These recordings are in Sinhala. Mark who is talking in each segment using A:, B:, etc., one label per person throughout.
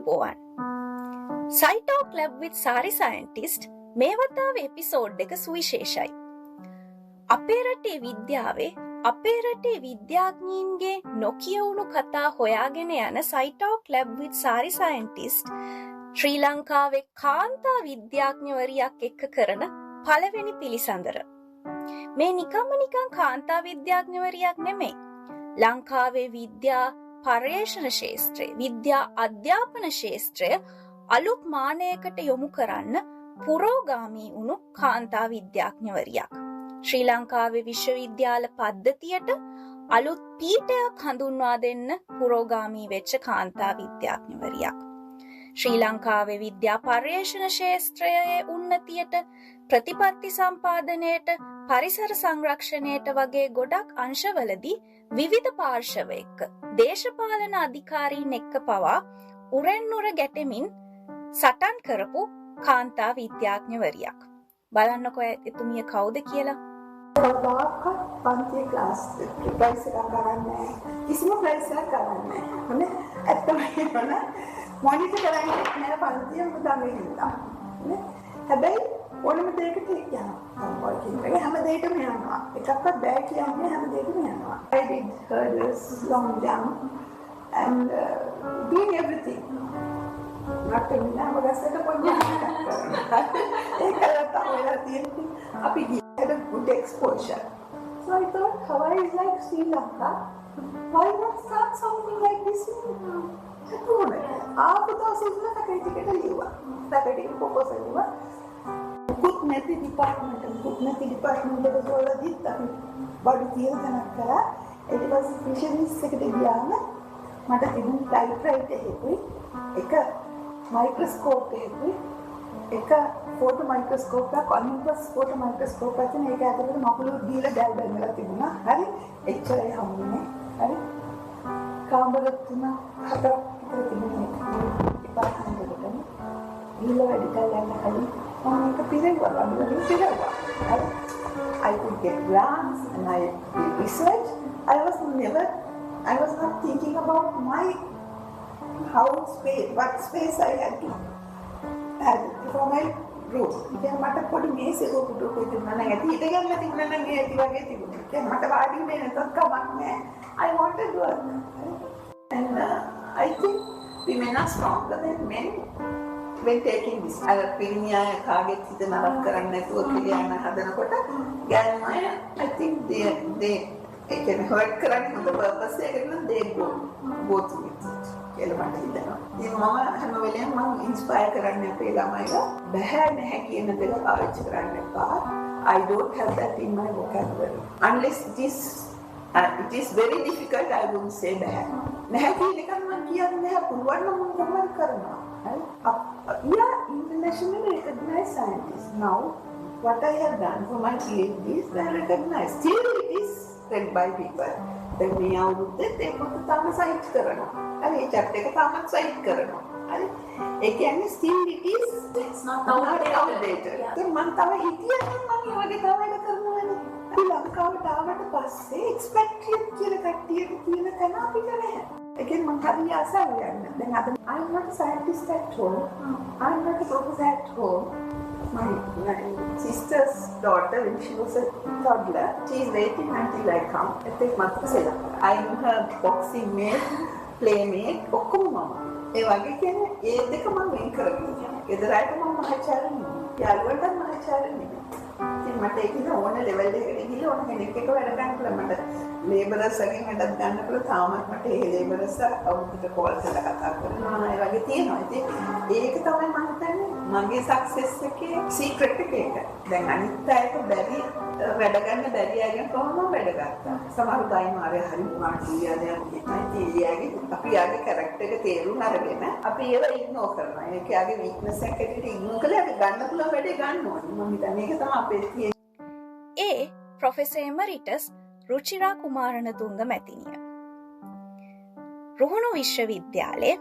A: අයිබෝවන්. සයිටෝක් ලැබ් විත් සාරි සයින්ටිස්ට් මේ වතාවේ එපිසෝඩ් එක සුවිශේෂයි. අපේ රටේ විද්‍යාවේ අපේ රටේ විද්‍යාඥයින්ගේ නොකියවුණු කතා හොයාගෙන යන සයිටෝක් ලැබ් විත් සාරි සයින්ටිස්ට් ශ්‍රී ලංකාවේ කාන්තා විද්‍යාඥවරියක් එක්ක කරන පළවෙනි පිළිසඳර. මේ නිකන් කාන්තා විද්‍යාඥවරියක් නෙමෙයි. ලංකාවේ විද්‍යා පර්යේෂණ ශාස්ත්‍රය, විද්‍යා අධ්‍යාපන ශාස්ත්‍රය අලුත් මානයකට යොමු කරන්න පුරෝගාමී වුණු කාන්තා විද්‍යාඥවරියක්. ශ්‍රී ලංකාවේ විශ්වවිද්‍යාල පද්ධතියට අලුත් පීඨයක් හඳුන්වා දෙන්න පුරෝගාමී වෙච්ච කාන්තා විද්‍යාඥවරියක්. ශ්‍රී ලංකාවේ විද්‍යා පර්යේෂණ ශාස්ත්‍රයේ උන්නතියට, ප්‍රතිපත්ති සම්පාදනයට, පරිසර සංරක්ෂණයට වගේ ගොඩක් අංශවලදී විවිධ පාර්ශව එක්ක දේශපාලන අධිකාරීන් එක්ක පවා උරෙන්නුර ගැටෙමින් සටන් කරපු කාන්තා විද්‍යාඥවරියක්. බලන්නකො එතුමිය කවුද කියලා.
B: කවදාකවත් පන්තියේ ක්ලාස් ප්‍රයිස් එකක් ගන්නෑ. කිසිම ප්‍රයිස් එකක් ගන්නෑ. හොඳ ඇත්තම කියනවා මොනිටර් කරන්නේ නෑ පන්තියේ මොකද හින්දා. හැබැයි ඕනම දෙයකට යනවා. ඔය හැම දෙයකම යනවා. එකක්වත් බෑ කියන්නේ හැම දෙයකම යනවා. I did hurdles, long jump and doing everything. නැත්නම් නෑ මොකක්ද පොඩ්ඩක් ඒක තමයි තියෙන්නේ. අපි had a good exposure. So I thought Hawaii is like Sri Lanka. Why not start something like this in Pune? After those is not a critical level. The critical focus level. Good method department එක වලදී අපි බඩු තියන තැනක් කරා. it was fisheries එකට ගියාම මට තිබුණ typewriter එකකුයි එක මයික්‍රොස්කෝප් එකකුයි එක ෆෝටෝ මයික්‍රොස්කෝප් එක ඔලිම්පස් ෆෝටෝ මයික්‍රොස්කෝප් එකෙන් ඒක ඇතුළේ මකුළු දීලා දැල් බැලලා තිබුණා. හරි එච්චරයි හම්බුනේ. හරි කාමර 3-4 විතර තිබුණේ department එකනේ. ඊළ වැඩි කලින් I could get grants and I did research. I was not thinking about my what space I had to have for my room. Then මට පොඩි මේසෙක උඩ තිබුණා නම් ඇති හිට ගන්න තිබුණා නම් ඒ ඇති වගේ තිබුණා. දැන් මට වාඩි වෙන්න නැතත් කමක් නැහැ. I wanted work. And I think women are stronger than men. When taking this, අර පිරිමියා කාගෙත් හිත නරක කරන්නේ නැතුව පිළියන්න හදනකොට ගෑනු අය I think they can hurt කරන්නේ මොකද purpose එකකට නම් they go through it කියලා මට හිතෙනවා. ඉතින් මම හැම වෙලේම මම inspire කරන්නේ අපේ ළමයිලා බෑ නැහැ කියන දේ පාවිච්චි කරන්න එපා. I don't have that in my vocabulary. Unless it is very difficult, I won't say bෑ. නැහැ කියන එක මම කියන්නේ නැහැ පුළුවන් නම් මම කොහොමද කරනවා. We are internationally recognized scientists. Now, what I have done for my PhD is well recognized. Still it is read by people. Then we are with that, they put the Tama site karana. And they take a Tama site karana. Again, still it is, it's not outdated. Then Mantava Hitia and Mani Vagatava Karana. Lankaවට ආවට පස්සේ එක්ස්පැට්‍රියට් කියලා කට්ටියට කියන තැන අපි කරේ. Again, මම හරි ආසාව යන්න. දැන් අද I'm not a scientist at home. I'm not a professor at home. My sister's daughter, when she was a toddler, she is waiting until I come. I'm her boxing mate, playmate, ඔක්කොම මම. ඒ වගේ කියන්නේ ඒ දෙක මම වෙන් කරගෙන යනවා. ගෙදරට මම මහාචාර්ය නෙමෙයි. යාළුවන්ට මහාචාර්ය නෙමෙයි. ඉතින් මට ඒකින ඕන ලෙවල් එකකට ගිහලා ඕන කෙනෙක් එක්ක වැඩ ගන්න පුළුවන්. මට ලේබරර්ස් වලින් වැඩක් ගන්න පුළුවන්. තාමත් මට ඒ ලේබරර්ස් අවුරුද්දට කෝල්ස් වල කතා කරනවා. ඒ වගේ තියෙනවා. ඉතින් ඒක තමයි මම හිතන්නේ මගේ සක්සස් එකේ සීක්‍රට් එක ඒක. දැන් අනිත් අයට බැරි වැඩ ගන්න බැරි අයගෙන් කොහොමද වැඩ ගත්තා. සමහර දායි මාරේ හරි මාටියාදයක් ඉතින් අපි යාගේ කැරක්ටර් එක තේරුම් අරගෙන අපි ඒව ඉග්නෝර් කරනවා. ඒක යාගේ වීක්නස් එකකට ඉග්නෝර් කළා අපි ගන්න පුළුවන් වැඩේ ගන්න ඕනේ. මම හිතන්නේ ඒක තමයි අපේ තියෙන්නේ.
A: ප්‍රොෆෙසර් එමරිටස් රුචිරා කුමාරණතුංග මැතිණිය. රුහුණු විශ්වවිද්‍යාලයේ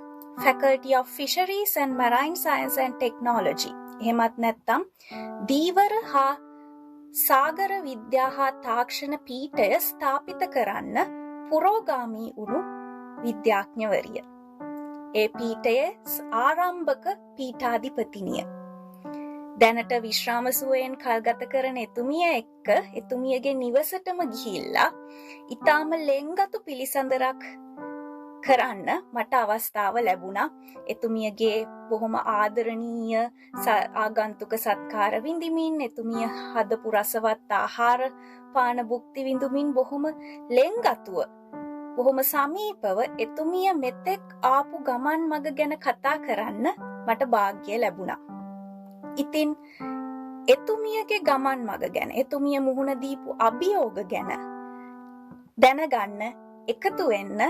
A: Faculty of Fisheries and Marine Science and Technology එහෙමත් නැත්නම් දීවර හා සාගර විද්‍යා හා තාක්ෂණ පීඨය ස්ථාපිත කරන්න පුරෝගාමී වුණු විද්‍යාඥවරිය. ඒ පීඨයේ ආරම්භක පීඨාධිපතිනිය. දැනට විශ්‍රාම සුවයෙන් කල්ගත කරන එතුමිය එක්ක එතුමියගේ නිවසටම ගිහිල්ලා ඉතාම ලෙන්ගතු පිළිසඳරක් කරන්න මට අවස්ථාව ලැබුණා. එතුමියගේ බොහොම ආදරණීය ආගන්තුක සත්කාර විඳිමින් එතුමිය හදපු රසවත් ආහාර පාන භුක්ති විඳුමින් බොහොම ලෙන්ගතුව බොහොම සමීපව එතුමිය මෙතෙක් ආපු ගමන් මඟ ගැන කතා කරන්න මට භාග්‍ය ලැබුණා. ඉතින් එතුමියගේ ගමන් මඟ ගැන එතුමිය මුහුණ දීපු අභියෝග ගැන දැනගන්න එකතු වෙන්න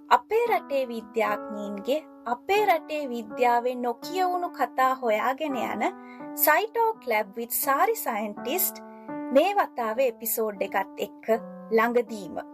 A: අපේ රටේ විද්‍යාඥයින්ගේ අපේ රටේ විද්‍යාවේ නොකියවුණු කතා හොයාගෙන යන සයිටෝක් ලැබ් with සාරි සයන්ටිස්ට් මේ වතාවේ එපිසෝඩ් එකත් එක්ක ළඟදීම